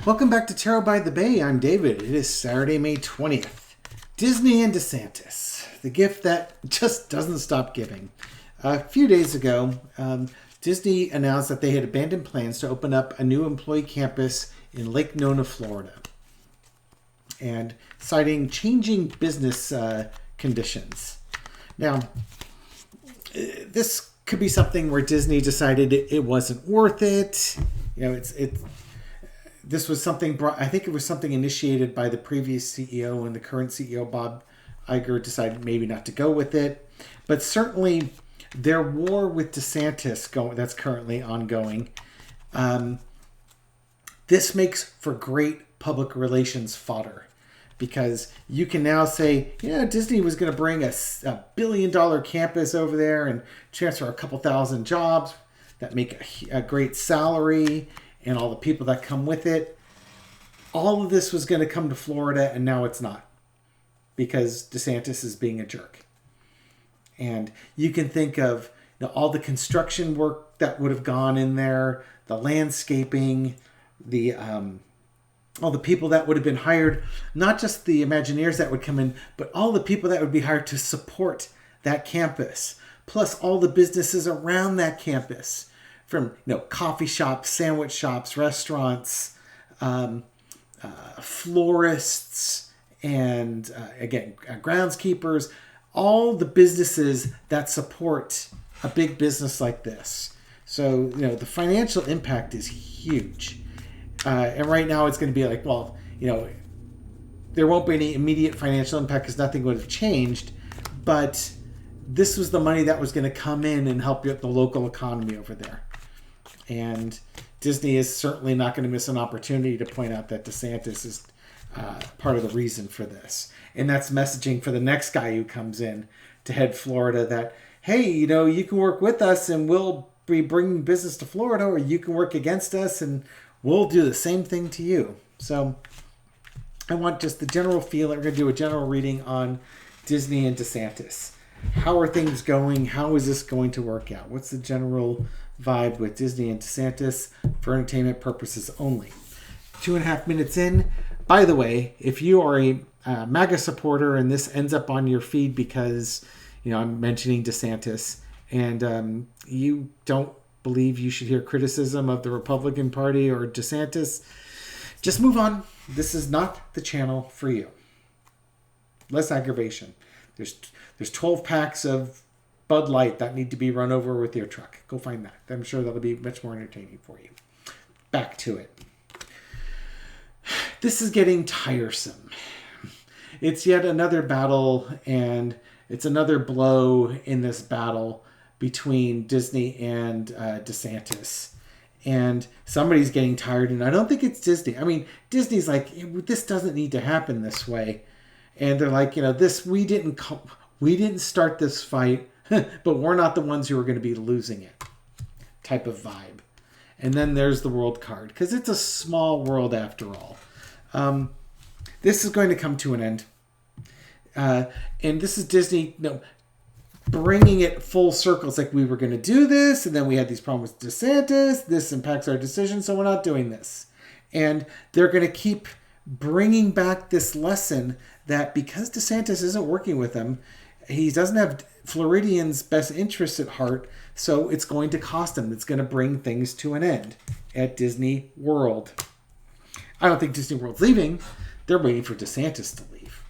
Welcome back to Tarot by the Bay. I'm David. It is Saturday, May 20th. Disney and DeSantis, the gift that just doesn't stop giving. A few days ago, Disney announced that they had abandoned plans to open up a new employee campus in Lake Nona, Florida, and citing changing business conditions. Now, this could be something where Disney decided it wasn't worth it. You know, this was something I think it was something initiated by the previous CEO, and the current CEO, Bob Iger, decided maybe not to go with it. But certainly their war with DeSantis that's currently ongoing. This makes for great public relations fodder, because you can now say, yeah, Disney was going to bring a $1 billion campus over there and transfer a couple thousand jobs that make a great salary and all the people that come with it. All of this was going to come to Florida, and now it's not, because DeSantis is being a jerk. And you can think of all the construction work that would have gone in there, the landscaping, all the people that would have been hired, not just the Imagineers that would come in, but all the people that would be hired to support that campus, plus all the businesses around that campus, from coffee shops, sandwich shops, restaurants, florists, and again, groundskeepers, all the businesses that support a big business like this. So, the financial impact is huge. And right now it's going to be like, well, there won't be any immediate financial impact because nothing would have changed. But this was the money that was going to come in and help the local economy over there. And Disney is certainly not going to miss an opportunity to point out that DeSantis is part of the reason for this. And that's messaging for the next guy who comes in to head Florida that, hey, you can work with us and we'll be bringing business to Florida, or you can work against us and we'll do the same thing to you. So I want just the general feeling. We're going to do a general reading on Disney and DeSantis. How are things going? How is this going to work out? What's the general vibe with Disney and DeSantis for entertainment purposes only? 2.5 minutes in. By the way, if you are a MAGA supporter and this ends up on your feed because, I'm mentioning DeSantis and you don't believe you should hear criticism of the Republican Party or DeSantis, just move on. This is not the channel for you. Less aggravation. There's 12 packs of Bud Light that need to be run over with your truck. Go find that. I'm sure that'll be much more entertaining for you. Back to it. This is getting tiresome. It's yet another battle, and it's another blow in this battle between Disney and DeSantis. And somebody's getting tired, and I don't think it's Disney. I mean, Disney's like, this doesn't need to happen this way. And they're like, we didn't start this fight, but we're not the ones who are going to be losing it type of vibe. And then there's the world card, because it's a small world after all. This is going to come to an end. And this is Disney, bringing it full circle. It's like, we were going to do this, and then we had these problems with DeSantis. This impacts our decision, so we're not doing this. And they're going to keep bringing back this lesson that because DeSantis isn't working with them, he doesn't have Floridians' best interests at heart, so it's going to cost him. It's going to bring things to an end at Disney World. I don't think Disney World's leaving. They're waiting for DeSantis to leave.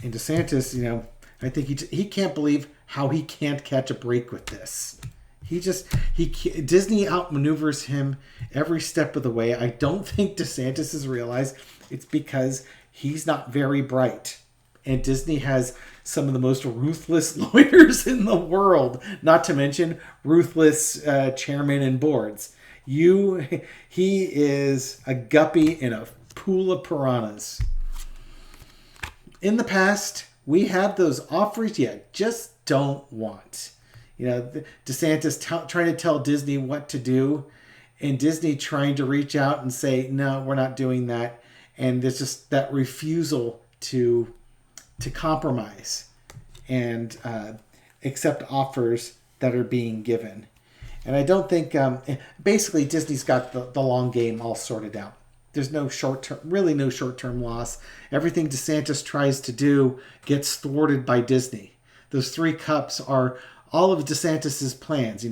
And DeSantis, I think he can't believe how he can't catch a break with this. Disney outmaneuvers him every step of the way. I don't think DeSantis has realized it's because he's not very bright. And Disney has some of the most ruthless lawyers in the world, not to mention ruthless chairmen and boards. He is a guppy in a pool of piranhas. In the past, we have those offers you just don't want. DeSantis trying to tell Disney what to do, and Disney trying to reach out and say, no, we're not doing that. And there's just that refusal to compromise and accept offers that are being given. And I don't think, basically, Disney's got the long game all sorted out. There's no really no short-term loss. Everything DeSantis tries to do gets thwarted by Disney. Those 3 cups are all of DeSantis's plans,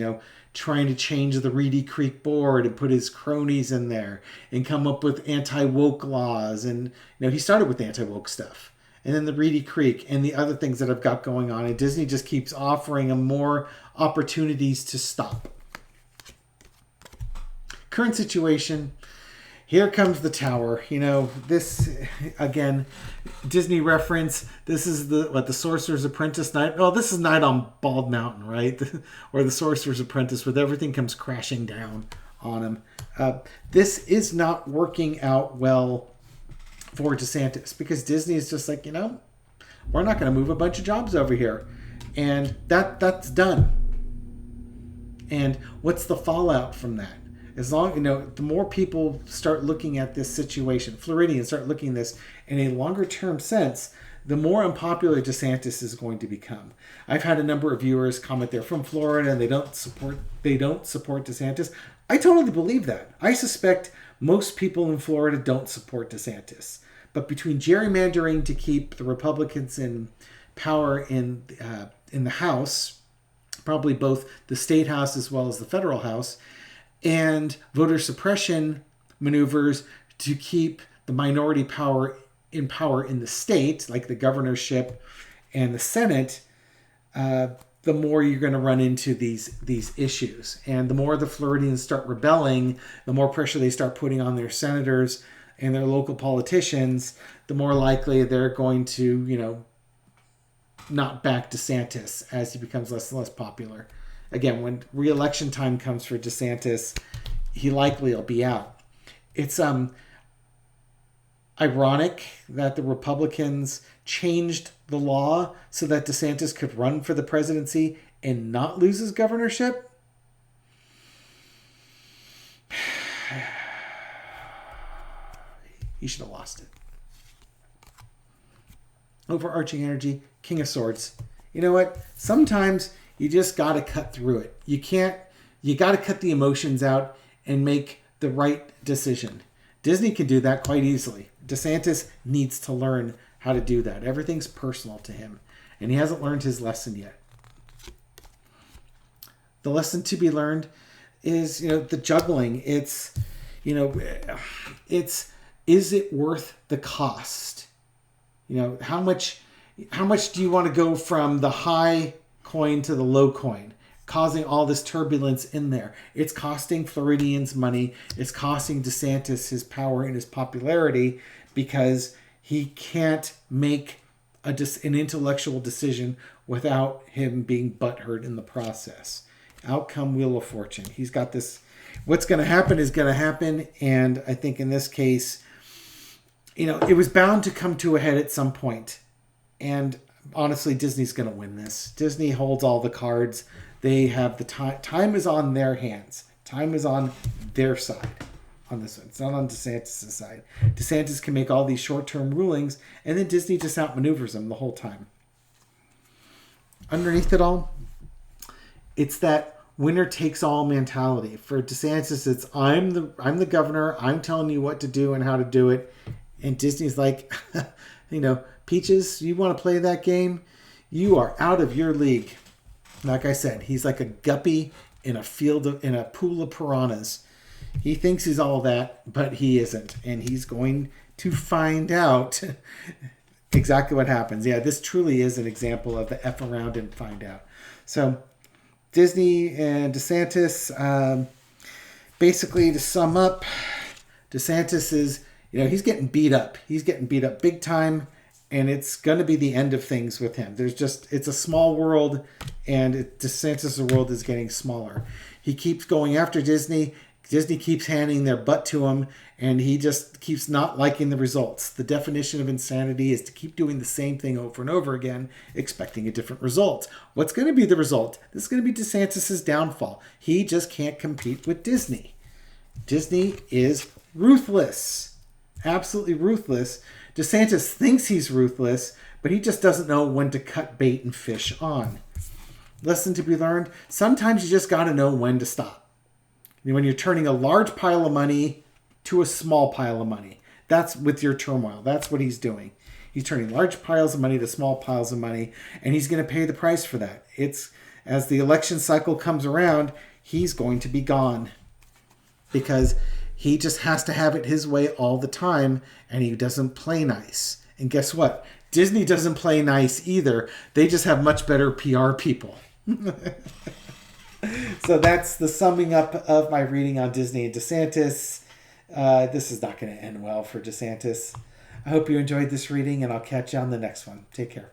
trying to change the Reedy Creek board and put his cronies in there and come up with anti-woke laws. And, he started with anti-woke stuff. And then the Reedy Creek and the other things that I've got going on. And Disney just keeps offering him more opportunities to stop. Current situation, here comes the tower. This, again, Disney reference. This is the Sorcerer's Apprentice night. Oh, this is Night on Bald Mountain, right? Or the Sorcerer's Apprentice, where everything comes crashing down on him. This is not working out well for DeSantis, because Disney is just like, we're not going to move a bunch of jobs over here. And that's done. And what's the fallout from that? As long, the more people start looking at this situation, Floridians start looking at this in a longer term sense, the more unpopular DeSantis is going to become. I've had a number of viewers comment they're from Florida and they don't support DeSantis. I totally believe that. I suspect most people in Florida don't support DeSantis. But between gerrymandering to keep the Republicans in power in the House, probably both the state House as well as the federal House, and voter suppression maneuvers to keep the minority power in the state, like the governorship and the Senate, the more you're going to run into these issues. And the more the Floridians start rebelling, the more pressure they start putting on their senators and their local politicians, the more likely they're going to, not back DeSantis as he becomes less and less popular. Again, when re-election time comes for DeSantis, he likely will be out. It's ironic that the Republicans changed the law so that DeSantis could run for the presidency and not lose his governorship. He should have lost it. Overarching energy, King of Swords. You know what? Sometimes you just got to cut through it. You got to cut the emotions out and make the right decision. Disney can do that quite easily. DeSantis needs to learn how to do that. Everything's personal to him, and he hasn't learned his lesson yet. The lesson to be learned is, the juggling. Is it worth the cost? How much do you want to go from the high coin to the low coin, causing all this turbulence in there? It's costing Floridians money. It's costing DeSantis his power and his popularity, because he can't make an intellectual decision without him being butthurt in the process. Outcome, Wheel of Fortune. He's got this. What's going to happen is going to happen. And I think in this case, it was bound to come to a head at some point. And honestly, Disney's going to win this. Disney holds all the cards. They have the time. Time is on their hands. Time is on their side on this one. It's not on DeSantis' side. DeSantis can make all these short-term rulings, and then Disney just outmaneuvers them the whole time. Underneath it all, it's that winner-takes-all mentality. For DeSantis, it's I'm the governor. I'm telling you what to do and how to do it. And Disney's like, Peaches, you want to play that game? You are out of your league. Like I said, he's like a guppy in a pool of piranhas. He thinks he's all that, but he isn't. And he's going to find out exactly what happens. Yeah, this truly is an example of the F around and find out. So Disney and DeSantis, basically to sum up, DeSantis is, he's getting beat up. He's getting beat up big time. And it's going to be the end of things with him. It's a small world, and DeSantis' world is getting smaller. He keeps going after Disney. Disney keeps handing their butt to him, and he just keeps not liking the results. The definition of insanity is to keep doing the same thing over and over again, expecting a different result. What's going to be the result? This is going to be DeSantis' downfall. He just can't compete with Disney. Disney is ruthless. Absolutely ruthless. DeSantis thinks he's ruthless, but he just doesn't know when to cut bait and fish on. Lesson to be learned. Sometimes you just got to know when to stop. When you're turning a large pile of money to a small pile of money. That's with your turmoil. That's what he's doing. He's turning large piles of money to small piles of money, and he's going to pay the price for that. It's as the election cycle comes around, he's going to be gone because he just has to have it his way all the time, and he doesn't play nice. And guess what? Disney doesn't play nice either. They just have much better PR people. So that's the summing up of my reading on Disney and DeSantis. This is not going to end well for DeSantis. I hope you enjoyed this reading, and I'll catch you on the next one. Take care.